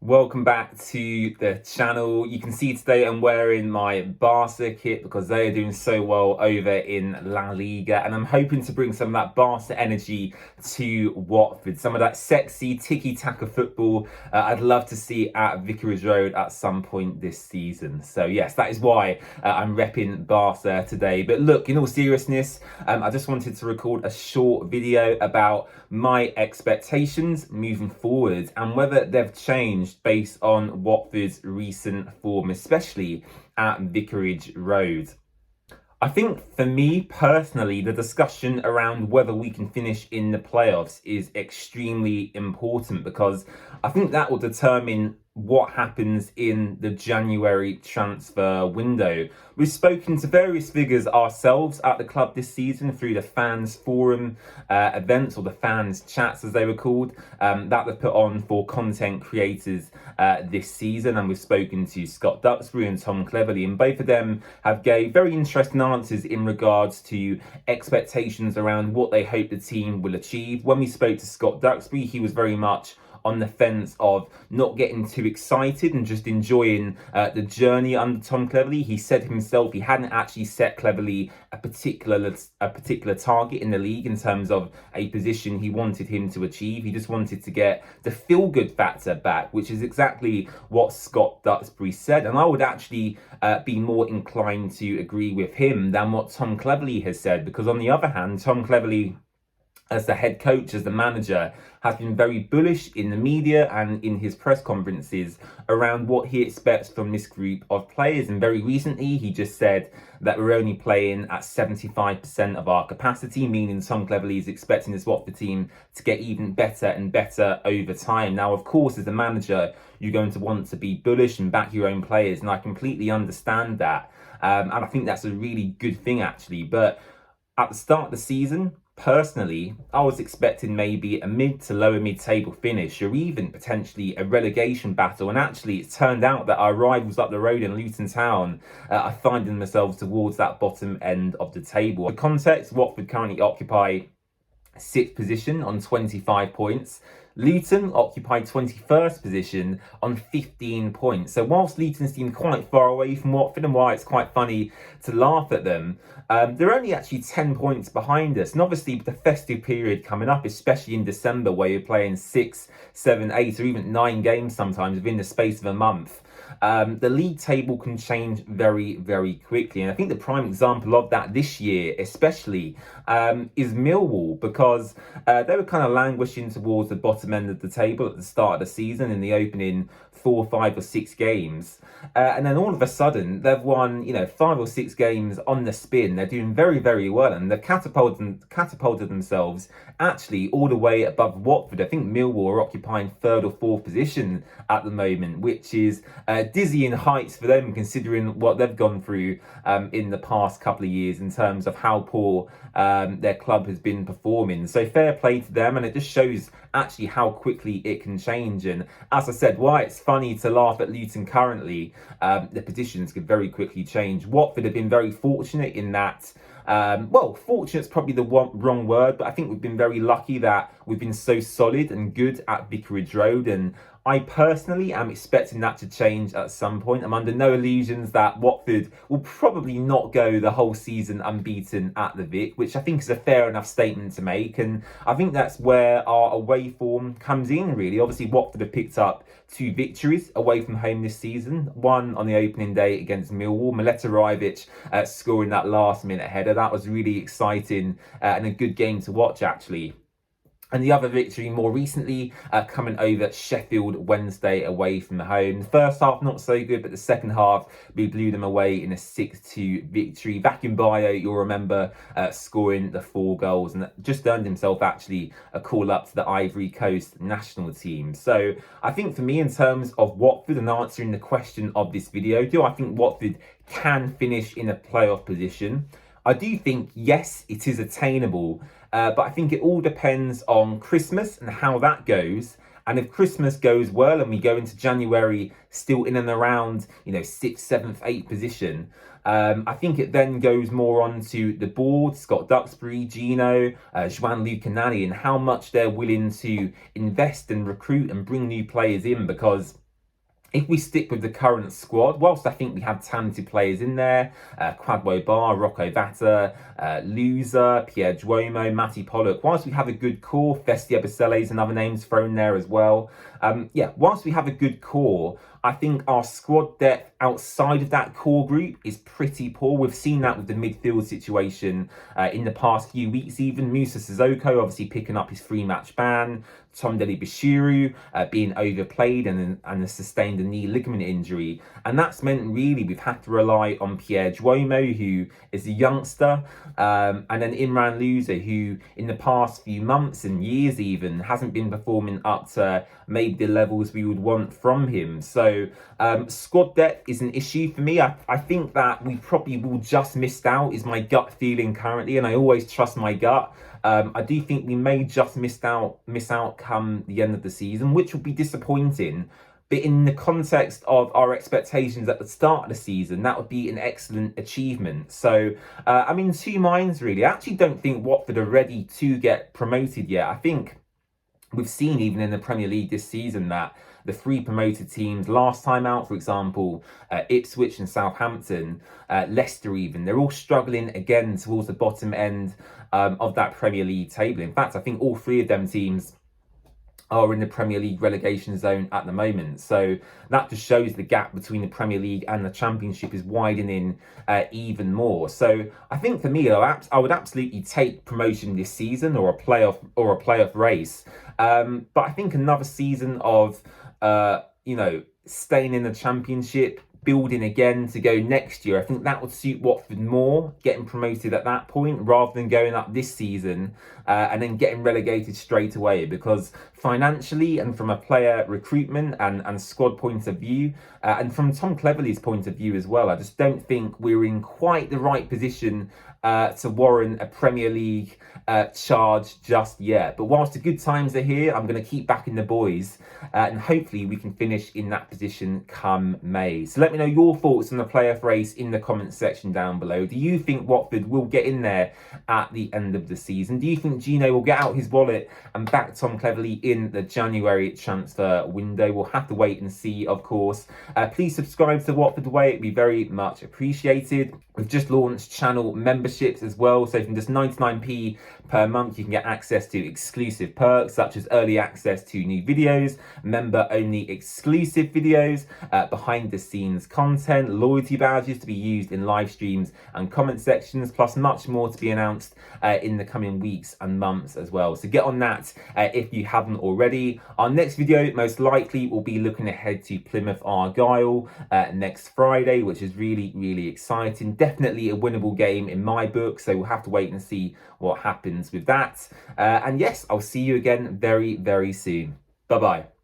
Welcome back to the channel. You can see today I'm wearing my Barca kit because they are doing so well over in La Liga, and I'm hoping to bring some of that Barca energy to Watford, some of that sexy tiki-taka football I'd love to see at Vicarage Road at some point this season. So yes, that is why I'm repping Barca today. But look, in all seriousness, I just wanted to record a short video about my expectations moving forward and whether they've changed based on Watford's recent form, especially at Vicarage Road. I think for me personally, the discussion around whether we can finish in the playoffs is extremely important because I think that will determine what happens in the January transfer window. We've spoken to various figures ourselves at the club this season through the fans forum events, or the fans chats as they were called, that they've put on for content creators this season. And we've spoken to Scott Duxbury and Tom Cleverley, and both of them have gave very interesting answers in regards to expectations around what they hope the team will achieve. When we spoke to Scott Duxbury, he was very much on the fence of not getting too excited and just enjoying the journey under Tom Cleverley. He said himself he hadn't actually set Cleverley a particular target in the league in terms of a position he wanted him to achieve. He just wanted to get the feel-good factor back, which is exactly what Scott Duxbury said. And I would actually be more inclined to agree with him than what Tom Cleverley has said, because on the other hand, Tom Cleverley, as the head coach, as the manager, has been very bullish in the media and in his press conferences around what he expects from this group of players. And very recently, he just said that we're only playing at 75% of our capacity, meaning Tom Cleverley is expecting this Watford team to get even better and better over time. Now, of course, as a manager, you're going to want to be bullish and back your own players, and I completely understand that. And I think that's a really good thing, actually. But at the start of the season, personally, I was expecting maybe a mid to lower mid-table finish, or even potentially a relegation battle. And actually, it's turned out that our rivals up the road in Luton Town are finding themselves towards that bottom end of the table. For context, Watford currently occupy 6th position on 25 points. Luton occupied 21st position on 15 points. So whilst Luton seem quite far away from Watford, and why it's quite funny to laugh at them, they're only actually 10 points behind us. And obviously with the festive period coming up, especially in December, where you're playing 6, 7, 8 or even 9 games sometimes within the space of a month, the league table can change very, very quickly. And I think the prime example of that this year especially is Millwall, because they were kind of languishing towards the bottom end of the table at the start of the season in the opening 4, 5 or 6 games. And then all of a sudden they've won, 5 or 6 games on the spin. They're doing very, very well, and they've catapulted themselves actually all the way above Watford. I think Millwall are occupying 3rd or 4th position at the moment, which is dizzying heights for them, considering what they've gone through in the past couple of years in terms of how poor their club has been performing. So fair play to them, and it just shows actually how quickly it can change. And as I said, why it's funny to laugh at Luton currently, the positions could very quickly change. Watford have been very fortunate in that. Fortunate's probably the wrong word, but I think we've been very lucky that we've been so solid and good at Vicarage Road, and I personally am expecting that to change at some point. I'm under no illusions that Watford will probably not go the whole season unbeaten at the Vic, which I think is a fair enough statement to make. And I think that's where our away form comes in, really. Obviously, Watford have picked up 2 victories away from home this season. One on the opening day against Millwall. Mileta Rajovic scoring that last-minute header. That was really exciting and a good game to watch, actually. And the other victory more recently coming over Sheffield Wednesday away from home. The first half not so good, but the second half we blew them away in a 6-2 victory. Back in Bio, you'll remember scoring the 4 goals and just earned himself actually a call up to the Ivory Coast national team. So I think for me, in terms of Watford and answering the question of this video, do I think Watford can finish in a playoff position? I do think, yes, it is attainable, but I think it all depends on Christmas and how that goes. And if Christmas goes well and we go into January still in and around, 6th, 7th, 8th position, I think it then goes more on to the board, Scott Duxbury, Gino, Juan-Luc Canali, and how much they're willing to invest and recruit and bring new players in, because if we stick with the current squad, whilst I think we have talented players in there, Kwadwo Bar, Rocco Vata, Loser, Pierre Duomo, Matty Pollock, whilst we have a good core, Festia Baseles and other names thrown there as well. Whilst we have a good core, I think our squad depth outside of that core group is pretty poor. We've seen that with the midfield situation in the past few weeks even. Musa Sissoko obviously picking up his 3-match ban. Tom Deli Bashiru being overplayed and has sustained a knee ligament injury. And that's meant really we've had to rely on Pierre Duomo, who is a youngster, and then Imran Loser, who in the past few months and years even hasn't been performing up to maybe the levels we would want from him. So squad depth is an issue for me. I think that we probably will just missed out is my gut feeling currently, and I always trust my gut. I do think we may just miss out come the end of the season, which will be disappointing. But in the context of our expectations at the start of the season, that would be an excellent achievement. So I'm in two minds, really. I actually don't think Watford are ready to get promoted yet. I think we've seen even in the Premier League this season that the 3 promoted teams last time out, for example, Ipswich and Southampton, Leicester even, they're all struggling again towards the bottom end of that Premier League table. In fact, I think all 3 of them teams are in the Premier League relegation zone at the moment. So that just shows the gap between the Premier League and the Championship is widening even more. So I think for me, I would absolutely take promotion this season or a playoff race. But I think another season of staying in the Championship, building again to go next year, I think that would suit Watford more, getting promoted at that point rather than going up this season and then getting relegated straight away. Because financially and from a player recruitment and squad point of view, and from Tom Cleverley's point of view as well, I just don't think we're in quite the right position to warrant a Premier League charge just yet. But whilst the good times are here, I'm going to keep backing the boys and hopefully we can finish in that position come May. So let me know your thoughts on the playoff race in the comments section down below. Do you think Watford will get in there at the end of the season? Do you think Gino will get out his wallet and back Tom Cleverley in the January transfer window? We'll have to wait and see, of course. Please subscribe to The Watford Way. It'd be very much appreciated. We've just launched channel memberships as well. So from just 99p per month, you can get access to exclusive perks such as early access to new videos, member-only exclusive videos, behind-the-scenes content, loyalty badges to be used in live streams and comment sections, plus much more to be announced in the coming weeks and months as well. So get on that if you haven't already. Our next video most likely will be looking ahead to Plymouth Argyle next Friday, which is really, really exciting. Definitely a winnable game in my book, so we'll have to wait and see what happens with that. And yes, I'll see you again very, very soon. Bye-bye.